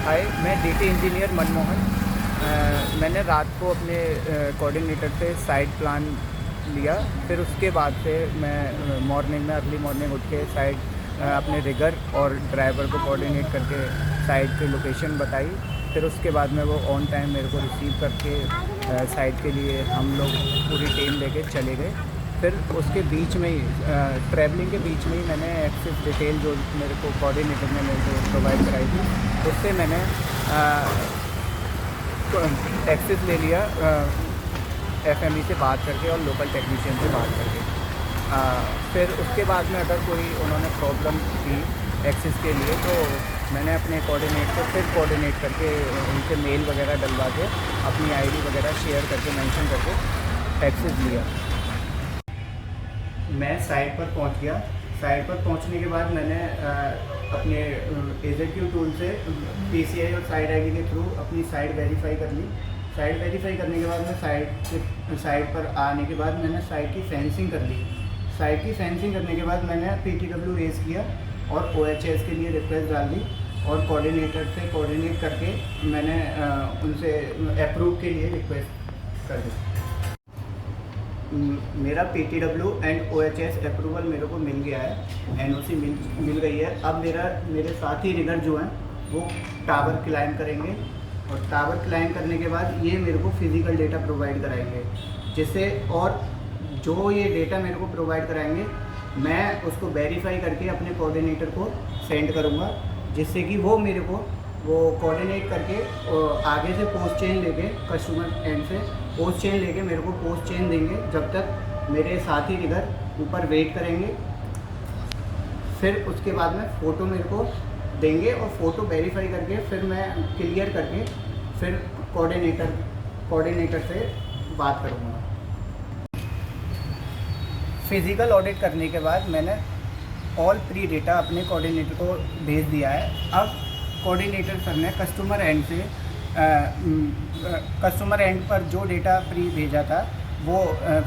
हाय, मैं DT engineer Manmohan. मैंने रात को अपने कोऑर्डिनेटर से साइट प्लान लिया। फिर उसके बाद से मैं मॉर्निंग में अर्ली मॉर्निंग उठ के साइट अपने रिगर और ड्राइवर को कोऑर्डिनेट करके साइट की लोकेशन बताई। फिर उसके बाद में वो ऑन टाइम मेरे को रिसीव करके साइट के लिए हम लोग पूरी टीम लेके चले गए। फिर उसके बीच में ही ट्रैवलिंग के बीच में ही मैंने एक्सेस डिटेल जो मेरे को कोऑर्डिनेटर ने मेरे को प्रोवाइड कराई थी, उससे मैंने एक्सेस ले लिया एफएमई से बात करके और लोकल टेक्नीशियन से बात करके। फिर उसके बाद में अगर कोई उन्होंने प्रॉब्लम की एक्सेस के लिए, तो मैंने अपने कोऑर्डिनेट को फिर कोऑर्डिनेट करके उनसे मेल वगैरह डलवा के अपनी आईडी वगैरह शेयर करके मेंशन करके एक्सेस लिया। मैं साइट पर पहुंच गया। साइट पर पहुंचने के बाद मैंने अपने एजेक्यू टूल से पीसीआई और साइट आईडी के थ्रू अपनी साइट वेरीफाई कर ली। साइट वेरीफाई करने के बाद मैं साइट पर आने के बाद मैंने साइट की फेंसिंग कर ली। साइट की फेंसिंग करने के बाद मैंने पीटीडब्ल्यू रेज़ किया और ओएचएस के लिए रिक्वेस्ट डाल दी और कोऑर्डिनेटर से कोऑर्डिनेट करके मैंने उनसे अप्रूव के लिए रिक्वेस्ट कर दी। मेरा पीटीडब्ल्यू एंड ओएचएस अप्रूवल मेरे को मिल गया है, एनओसी मिल गई है। अब मेरे साथी रिगर जो हैं वो टावर क्लाइम करेंगे और टावर क्लाइम करने के बाद ये मेरे को फिज़िकल डेटा प्रोवाइड कराएंगे, जिससे और जो ये डेटा मेरे को प्रोवाइड कराएंगे मैं उसको वेरीफाई करके अपने कोऑर्डिनेटर को सेंड करूँगा, जिससे कि वो मेरे को कोऑर्डिनेट करके आगे से पोस्ट चेन लेके कस्टमर एंड से पोस्ट चेन लेके मेरे को पोस्ट चेन देंगे, जब तक मेरे साथी इधर ऊपर वेट करेंगे। फिर उसके बाद में फ़ोटो मेरे को देंगे और फ़ोटो वेरीफाई करके फिर मैं क्लियर करके फिर कोऑर्डिनेटर से बात करूँगा। फिज़िकल ऑडिट करने के बाद मैंने ऑल प्री डेटा अपने कोऑर्डिनेटर को भेज दिया है। अब कोऑर्डिनेटर सर ने कस्टमर एंड पर जो डेटा प्री भेजा था वो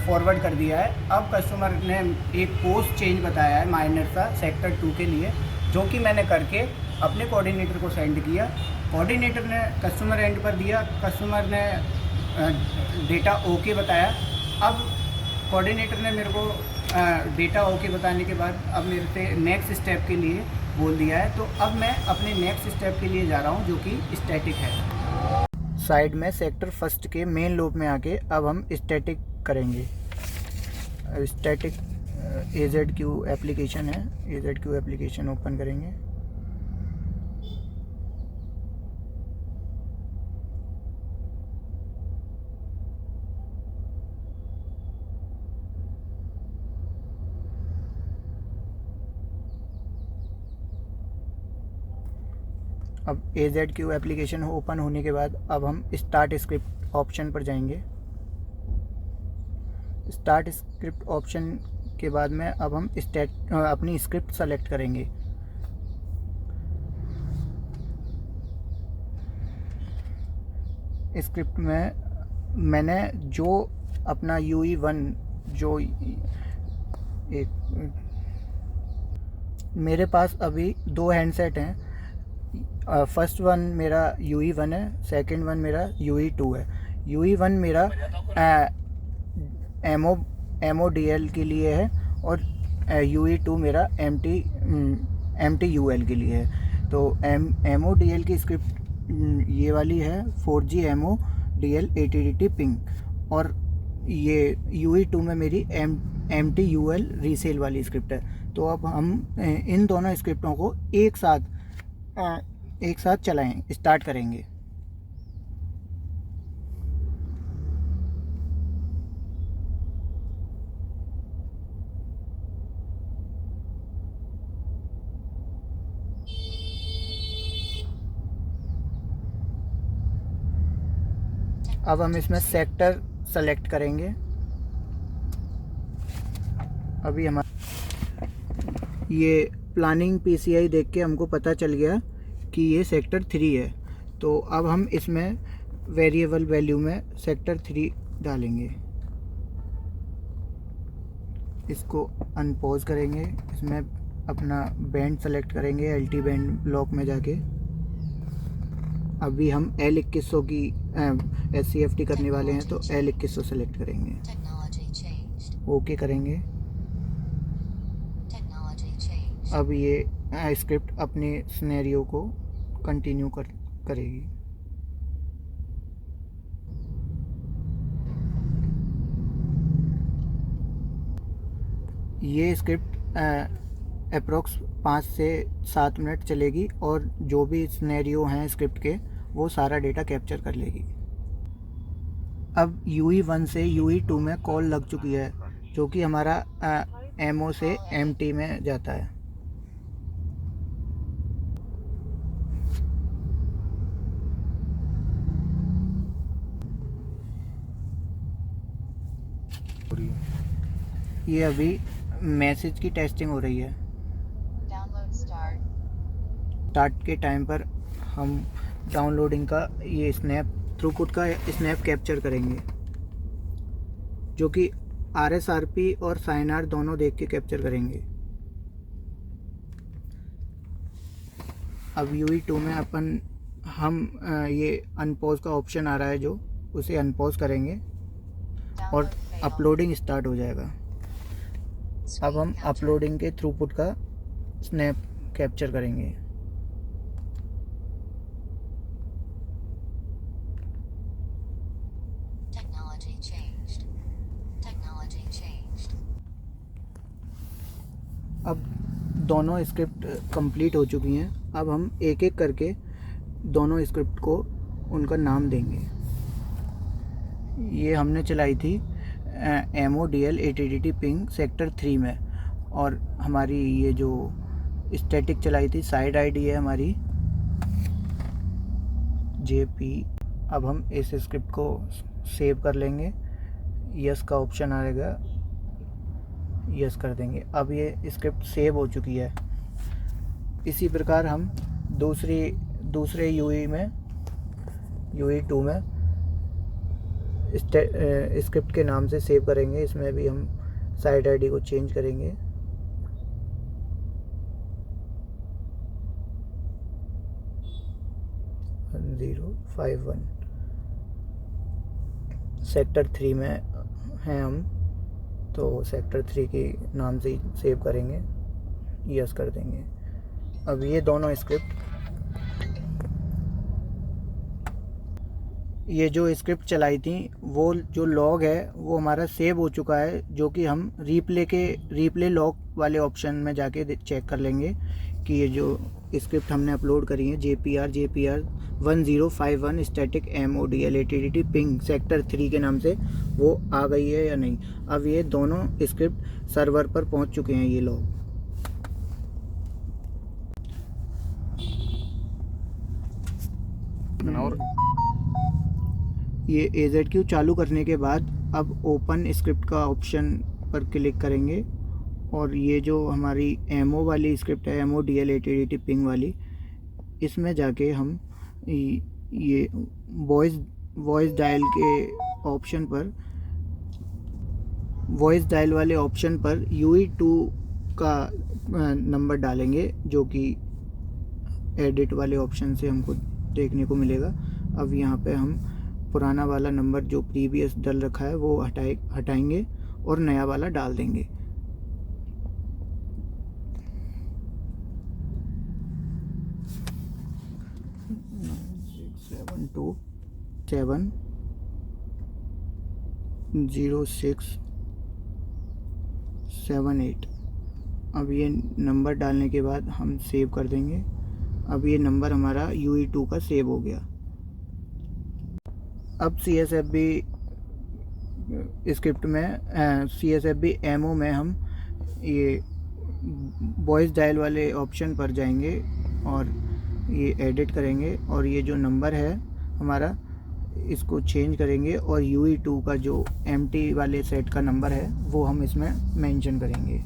फॉरवर्ड कर दिया है। अब कस्टमर ने एक पोस्ट चेंज बताया है माइनर सा सेक्टर 2 के लिए, जो कि मैंने करके अपने कोऑर्डिनेटर को सेंड किया। कोऑर्डिनेटर ने कस्टमर एंड पर दिया, कस्टमर ने डेटा ओके बताया। अब कोऑर्डिनेटर ने मेरे को डेटा ओके बताने के बाद अब मेरे से नेक्स्ट स्टेप के लिए बोल दिया है। तो अब मैं अपने नेक्स्ट स्टेप के लिए जा रहा हूँ, जो कि स्टैटिक है। साइड में सेक्टर फर्स्ट के मेन लूप में आके अब हम स्टैटिक करेंगे। स्टैटिक AZQ एप्लीकेशन है, AZQ एप्लीकेशन ओपन करेंगे। अब AZQ एप्लीकेशन ओपन होने के बाद अब हम स्टार्ट स्क्रिप्ट ऑप्शन पर जाएंगे। स्टार्ट स्क्रिप्ट ऑप्शन के बाद में अब हम अपनी स्क्रिप्ट सेलेक्ट करेंगे। स्क्रिप्ट में मैंने जो अपना UE1 जो एक मेरे पास अभी 2 हैंडसेट हैं। फर्स्ट वन मेरा UE1 है, सेकंड वन मेरा UE2 है। UE1 मेरा MODL के लिए है और UE2 मेरा MTUL के लिए है। तो MODL की स्क्रिप्ट ये वाली है 4G MODL 80DT पिंग, और ये UE2 में मेरी MTUL रीसेल वाली स्क्रिप्ट है। तो अब हम इन दोनों स्क्रिप्टों को एक साथ स्टार्ट करेंगे। अब हम इसमें सेक्टर सेलेक्ट करेंगे। अभी हमारा ये प्लानिंग PCI देख के हमको पता चल गया कि ये सेक्टर 3 है। तो अब हम इसमें वेरिएबल वैल्यू में सेक्टर 3 डालेंगे। इसको अनपॉज करेंगे, इसमें अपना बैंड सेलेक्ट करेंगे, LT बैंड ब्लॉक में जाके अभी हम L2100 की SCFT करने वाले हैं, तो L2100 सेलेक्ट करेंगे, ओके करेंगे। अब ये स्क्रिप्ट अपने सिनेरियो को कंटिन्यू करेगी। ये स्क्रिप्ट अप्रोक्स 5 से 7 मिनट चलेगी और जो भी सिनेरियो हैं स्क्रिप्ट के वो सारा डेटा कैप्चर कर लेगी। अब UE1 से UE2 में कॉल लग चुकी है, जो कि हमारा MO से MT में जाता है। ये अभी मैसेज की टेस्टिंग हो रही है। स्टार्ट के टाइम पर हम डाउनलोडिंग का ये स्नैप थ्रूपुट का स्नैप कैप्चर करेंगे, जो कि RSRP और साइनार दोनों देख के कैप्चर करेंगे। अब UE2 में हम ये अनपॉज का ऑप्शन आ रहा है, जो उसे अनपॉज करेंगे और अपलोडिंग स्टार्ट हो जाएगा। अब हम अपलोडिंग के थ्रूपुट का स्नैप कैप्चर करेंगे। अब दोनों स्क्रिप्ट कंप्लीट हो चुकी हैं। अब हम एक एक करके दोनों स्क्रिप्ट को उनका नाम देंगे। ये हमने चलाई थी MODL ATTT पिंग सेक्टर 3 में, और हमारी ये जो स्टैटिक चलाई थी साइड आईडी है हमारी JP। अब हम इस स्क्रिप्ट को सेव कर लेंगे, यस का ऑप्शन आएगा, यस कर देंगे। अब ये स्क्रिप्ट सेव हो चुकी है। इसी प्रकार हम दूसरे UE2 में स्क्रिप्ट के नाम से सेव करेंगे। इसमें भी हम साइड आईडी को चेंज करेंगे। सेक्टर 3 में हैं हम, तो सेक्टर 3 के नाम से ही सेव करेंगे, यस कर देंगे। अब ये दोनों स्क्रिप्ट, ये जो स्क्रिप्ट चलाई थी वो जो लॉग है वो हमारा सेव हो चुका है, जो कि हम रिप्ले लॉग वाले ऑप्शन में जाके चेक कर लेंगे कि ये जो स्क्रिप्ट हमने अपलोड करी है JPR 1051 static MODL ATTT ping sector 3 के नाम से, वो आ गई है या नहीं। अब ये दोनों स्क्रिप्ट सर्वर पर पहुंच चुके हैं। ये लॉग ये AZQ चालू करने के बाद अब ओपन स्क्रिप्ट का ऑप्शन पर क्लिक करेंगे, और ये जो हमारी MO वाली स्क्रिप्ट है MODL ATTT पिंग वाली, इसमें जाके हम ये वॉइस डायल वाले ऑप्शन पर UE2 का नंबर डालेंगे, जो कि एडिट वाले ऑप्शन से हमको देखने को मिलेगा। अब यहाँ पे हम पुराना वाला नंबर जो प्रीवियस डल रखा है वो हटाएंगे और नया वाला डाल देंगे। सेवन 0678। अब ये नंबर डालने के बाद हम सेव कर देंगे। अब ये नंबर हमारा UE2 का सेव हो गया। अब CSFB स्क्रिप्ट में CSFB MO में हम ये वॉइस डायल वाले ऑप्शन पर जाएंगे और ये एडिट करेंगे, और ये जो नंबर है हमारा इसको चेंज करेंगे, और UE2 का जो MT वाले सेट का नंबर है वो हम इसमें मेंशन करेंगे।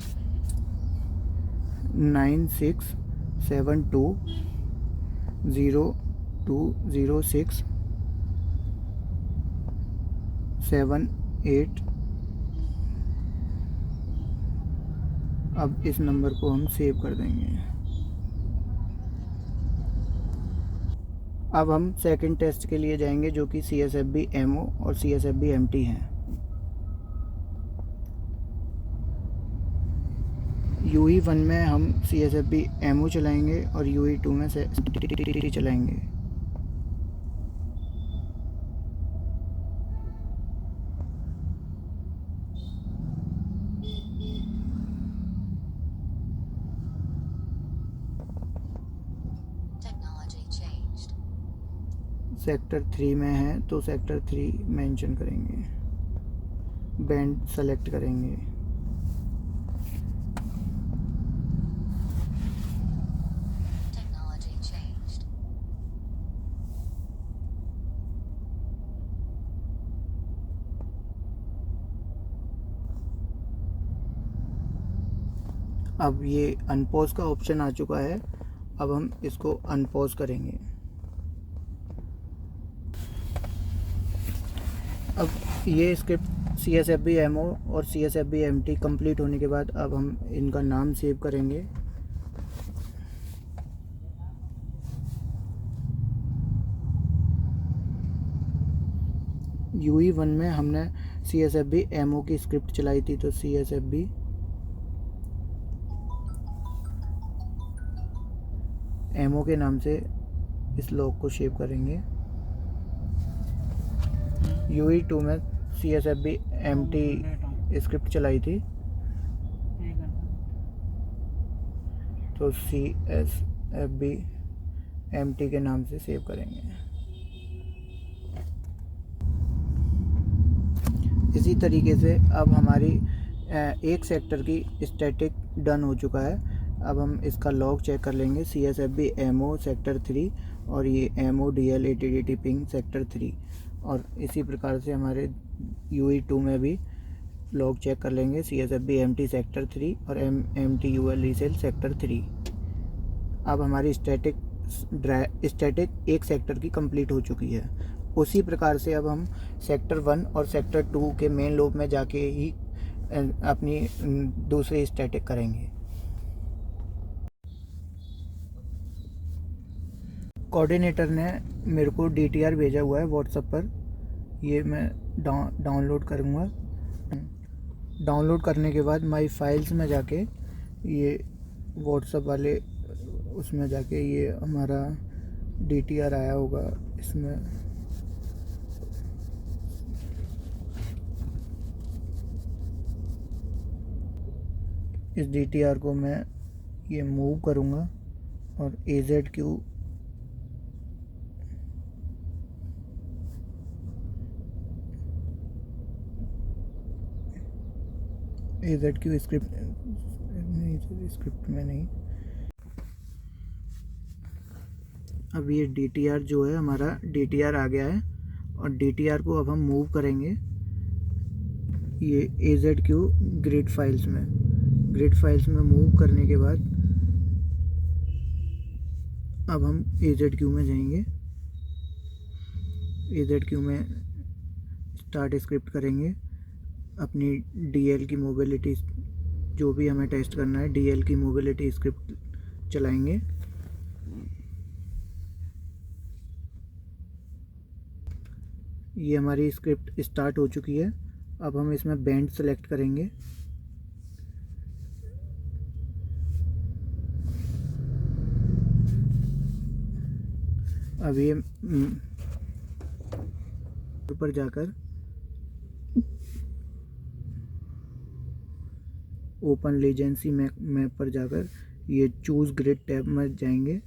9672020678। अब इस नंबर को हम सेव कर देंगे। अब हम सेकंड टेस्ट के लिए जाएंगे, जो कि CSFB MO और CSFB MT हैं। UE1 में हम CSFB MO चलाएंगे और UE2 में से MT चलाएंगे। सेक्टर 3 में है तो सेक्टर 3 मेंशन करेंगे, बैंड सेलेक्ट करेंगे। अब ये अनपॉज का ऑप्शन आ चुका है, अब हम इसको अनपॉज करेंगे। अब ये स्क्रिप्ट CSFB MO और CSFB MT कंप्लीट होने के बाद अब हम इनका नाम सेव करेंगे। UE1 में हमने CSFB MO की स्क्रिप्ट चलाई थी, तो CSFB MO के नाम से इस लॉग को सेव करेंगे। UE2 में CSFB MT स्क्रिप्ट चलाई थी, तो CSFB MT के नाम से सेव करेंगे। इसी तरीके से अब हमारी एक सेक्टर की स्टैटिक डन हो चुका है। अब हम इसका लॉग चेक कर लेंगे, CSFB MO सेक्टर 3 और ये MO DL ATDT ping sector 3, और इसी प्रकार से हमारे UE2 में भी लॉग चेक कर लेंगे, CSFB MT सेक्टर 3 और MT UL रीसेल सेक्टर 3। अब हमारी स्टैटिक एक सेक्टर की कंप्लीट हो चुकी है। उसी प्रकार से अब हम सेक्टर 1 और सेक्टर 2 के मेन लोब में जाके ही अपनी दूसरी स्टैटिक करेंगे। कोऑर्डिनेटर ने मेरे को DTR भेजा हुआ है व्हाट्सएप पर, ये मैं डाउनलोड करूँगा। डाउनलोड करने के बाद माई फाइल्स में जाके ये व्हाट्सएप वाले उसमें जाके ये हमारा DTR आया होगा, इसमें इस DTR को मैं ये मूव करूँगा और AZQ स्क्रिप्ट में नहीं। अब ये DTR जो है हमारा DTR आ गया है, और DTR को अब हम मूव करेंगे ये AZQ ग्रिड फाइल्स में मूव करने के बाद अब हम AZQ में जाएंगे। AZQ में स्टार्ट स्क्रिप्ट करेंगे, अपनी DL की मोबिलिटी, जो भी हमें टेस्ट करना है, DL की मोबिलिटी स्क्रिप्ट चलाएंगे। ये हमारी स्क्रिप्ट स्टार्ट हो चुकी है। अब हम इसमें बैंड सेलेक्ट करेंगे। अब ये ऊपर जाकर ओपन लेजेंसी मैप पर जाकर ये चूज़ ग्रिड टैब में जाएंगे।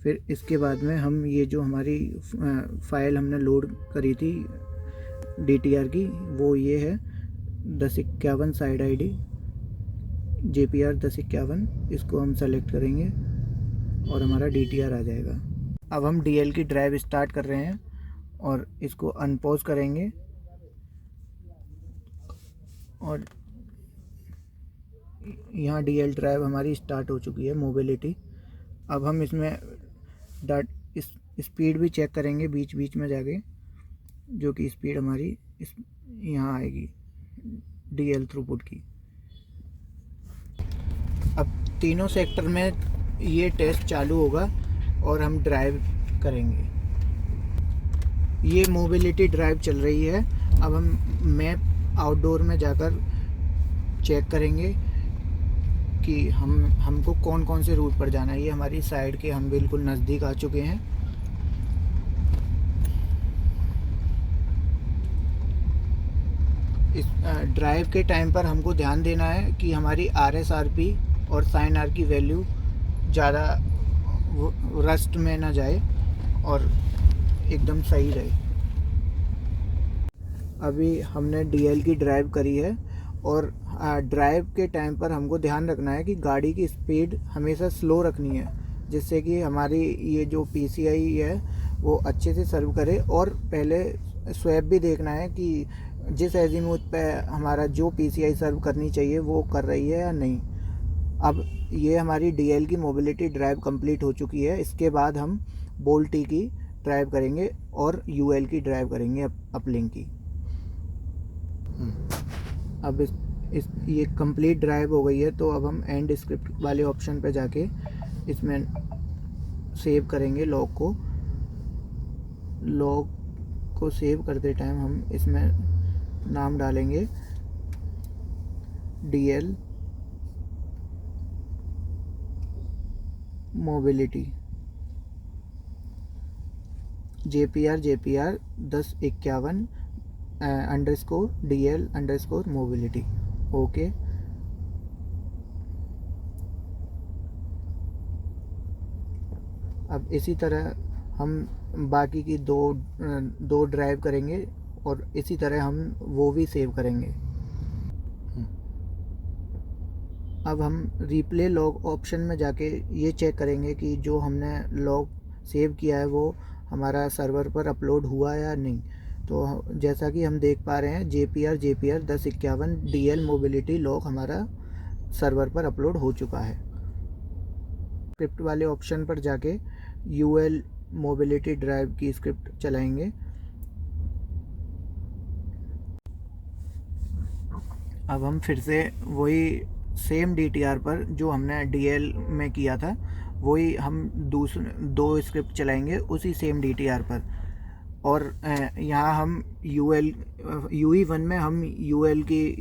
फिर इसके बाद में हम ये जो हमारी फ़ाइल हमने लोड करी थी DTR की, वो ये है 1051 साइड ID JPR 1051, इसको हम सेलेक्ट करेंगे और हमारा DTR आ जाएगा। अब हम DL की ड्राइव स्टार्ट कर रहे हैं और इसको अनपॉज करेंगे, और यहाँ DL ड्राइव हमारी स्टार्ट हो चुकी है मोबिलिटी। अब हम इसमें स्पीड भी चेक करेंगे बीच बीच में जाके, जो कि स्पीड हमारी यहाँ आएगी DL थ्रूपुट की। अब तीनों सेक्टर में ये टेस्ट चालू होगा और हम ड्राइव करेंगे। ये मोबिलिटी ड्राइव चल रही है। अब हम मैप आउटडोर में जाकर चेक करेंगे कि हमको कौन कौन से रूट पर जाना है। ये हमारी साइड के हम बिल्कुल नज़दीक आ चुके हैं। इस ड्राइव के टाइम पर हमको ध्यान देना है कि हमारी RSRP और साइन आर की वैल्यू ज़्यादा रस्ट में ना जाए और एकदम सही रहे। अभी हमने DL की ड्राइव करी है और ड्राइव के टाइम पर हमको ध्यान रखना है कि गाड़ी की स्पीड हमेशा स्लो रखनी है, जिससे कि हमारी ये जो PCI है वो अच्छे से सर्व करे। और पहले स्वैप भी देखना है कि जिस एजीमूथ पे हमारा जो PCI सर्व करनी चाहिए वो कर रही है या नहीं। अब ये हमारी DL की मोबिलिटी ड्राइव कंप्लीट हो चुकी है। इसके बाद हम बोल्टी की ड्राइव करेंगे और UL की ड्राइव करेंगे, अपलिंक की। अब ये कंप्लीट ड्राइव हो गई है, तो अब हम एंड स्क्रिप्ट वाले ऑप्शन पे जाके इसमें सेव करेंगे लॉग को। लॉग को सेव करते टाइम हम इसमें नाम डालेंगे DL mobility JPR 1051 _DL mobility. Okay, अब इसी तरह हम बाकी की दो ड्राइव करेंगे और इसी तरह हम वो भी सेव करेंगे। अब हम रिप्ले लॉग ऑप्शन में जाके ये चेक करेंगे कि जो हमने लॉग सेव किया है वो हमारा सर्वर पर अपलोड हुआ या नहीं। तो जैसा कि हम देख पा रहे हैं JPR 1051 DL मोबिलिटी लॉग हमारा सर्वर पर अपलोड हो चुका है। स्क्रिप्ट वाले ऑप्शन पर जाके UL मोबिलिटी ड्राइव की स्क्रिप्ट चलाएंगे। अब हम फिर से वही सेम DTR पर जो हमने DL में किया था वही हम दो स्क्रिप्ट चलाएंगे उसी सेम DTR पर। और यहाँ हम UE1 में हम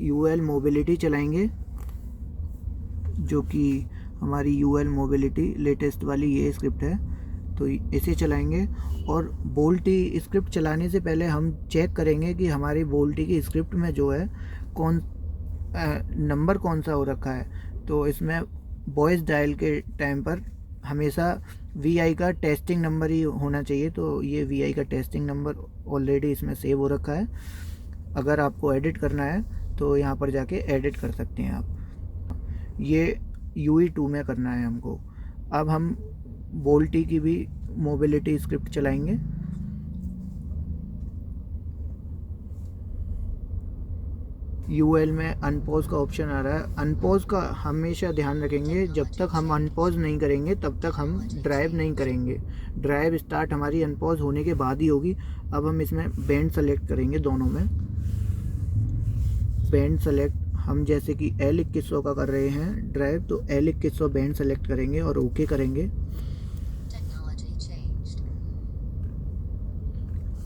UL मोबिलिटी चलाएंगे, जो कि हमारी UL मोबिलिटी लेटेस्ट वाली ये स्क्रिप्ट है, तो इसे चलाएंगे। और बोल्टी स्क्रिप्ट चलाने से पहले हम चेक करेंगे कि हमारी बोल्टी की स्क्रिप्ट में जो है नंबर कौन सा हो रखा है। तो इसमें वॉइस डायल के टाइम पर हमेशा VI का टेस्टिंग नंबर ही होना चाहिए। तो ये VI का टेस्टिंग नंबर ऑलरेडी इसमें सेव हो रखा है। अगर आपको एडिट करना है तो यहाँ पर जाके एडिट कर सकते हैं आप। ये UE2 में करना है हमको। अब हम बोल्टी की भी मोबिलिटी स्क्रिप्ट चलाएंगे। UL में अनपॉज का ऑप्शन आ रहा है। अनपॉज का हमेशा ध्यान रखेंगे, जब तक हम अनपॉज नहीं करेंगे तब तक हम ड्राइव नहीं करेंगे। ड्राइव स्टार्ट हमारी अनपॉज होने के बाद ही होगी। अब हम इसमें बैंड सेलेक्ट करेंगे, दोनों में बैंड सेलेक्ट। हम जैसे कि L2100 का कर रहे हैं ड्राइव, तो L2100 बैंड सेलेक्ट करेंगे और ओके करेंगे।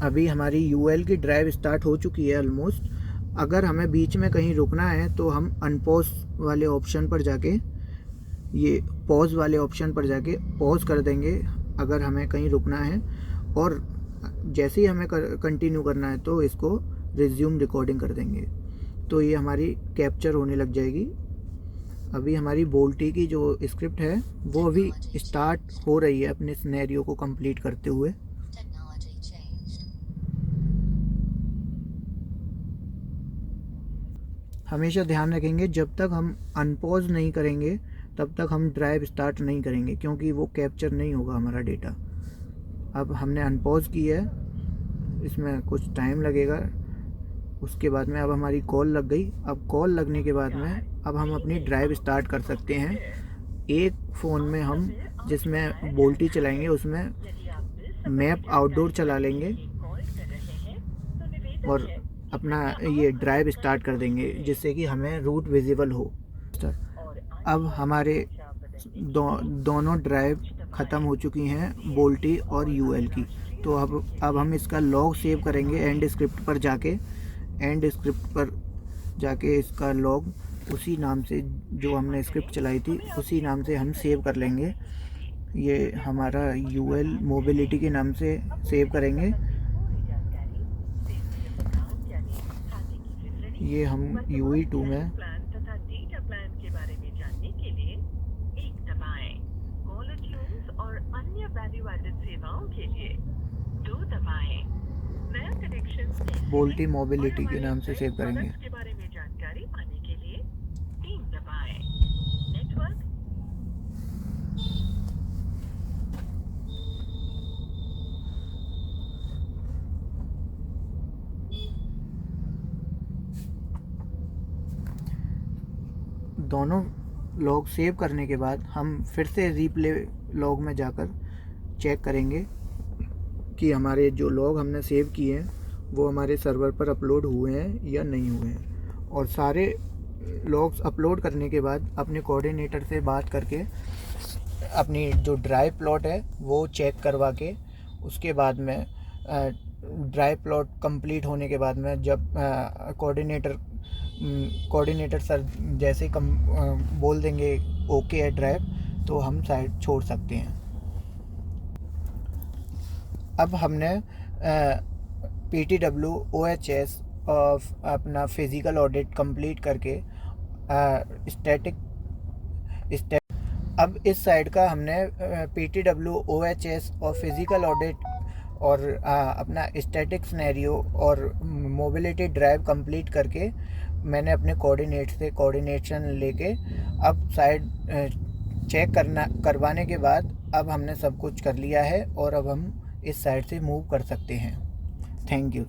अभी हमारी UL की ड्राइव स्टार्ट हो चुकी है ऑलमोस्ट। अगर हमें बीच में कहीं रुकना है तो हम अनपॉज वाले ऑप्शन पर जाके, ये पॉज वाले ऑप्शन पर जाके पॉज कर देंगे अगर हमें कहीं रुकना है। और जैसे ही हमें कंटिन्यू करना है तो इसको रिज्यूम रिकॉर्डिंग कर देंगे, तो ये हमारी कैप्चर होने लग जाएगी। अभी हमारी बोल्टी की जो स्क्रिप्ट है वो अभी स्टार्ट हो रही है अपने सिनेरियो को कंप्लीट करते हुए। हमेशा ध्यान रखेंगे जब तक हम अनपॉज नहीं करेंगे तब तक हम ड्राइव स्टार्ट नहीं करेंगे, क्योंकि वो कैप्चर नहीं होगा हमारा डेटा। अब हमने अनपॉज की है, इसमें कुछ टाइम लगेगा। उसके बाद में अब हमारी कॉल लग गई। अब कॉल लगने के बाद में अब हम अपनी ड्राइव स्टार्ट कर सकते हैं। एक फ़ोन में हम जिसमें बोल्टी चलाएंगे उसमें मैप आउटडोर चला लेंगे और अपना ये ड्राइव स्टार्ट कर देंगे, जिससे कि हमें रूट विजिबल हो। अब हमारे दोनों ड्राइव ख़त्म हो चुकी हैं, बोल्टी और UL की। तो अब हम इसका लॉग सेव करेंगे एंड स्क्रिप्ट पर जाके इसका लॉग उसी नाम से जो हमने स्क्रिप्ट चलाई थी उसी नाम से हम सेव कर लेंगे। ये हमारा यूएल मोबिलिटी के नाम से सेव करेंगे। ये हम UE2 में बोल्टी मोबिलिटी के नाम से सेव करेंगे। दोनों लॉग सेव करने के बाद हम फिर से रीप्ले लॉग में जाकर चेक करेंगे कि हमारे जो लॉग हमने सेव किए हैं वो हमारे सर्वर पर अपलोड हुए हैं या नहीं हुए हैं। और सारे लॉग्स अपलोड करने के बाद अपने कोऑर्डिनेटर से बात करके अपनी जो ड्राइव प्लॉट है वो चेक करवा के उसके बाद में ड्राइव प्लॉट कंप्लीट होने के बाद में जब कोऑर्डिनेटर सर जैसे ही बोल देंगे ओके है ड्राइव, तो हम साइट छोड़ सकते हैं। अब हमने PTW OHS ऑफ अपना फिज़िकल ऑडिट कंप्लीट करके अब इस साइड का हमने PTW OHS और फिज़िकल ऑडिट और अपना स्टैटिक सिनेरियो और मोबिलिटी ड्राइव कंप्लीट करके मैंने अपने कोऑर्डिनेशन लेके अब साइड चेक करवाने के बाद अब हमने सब कुछ कर लिया है और अब हम इस साइड से मूव कर सकते हैं। Thank you.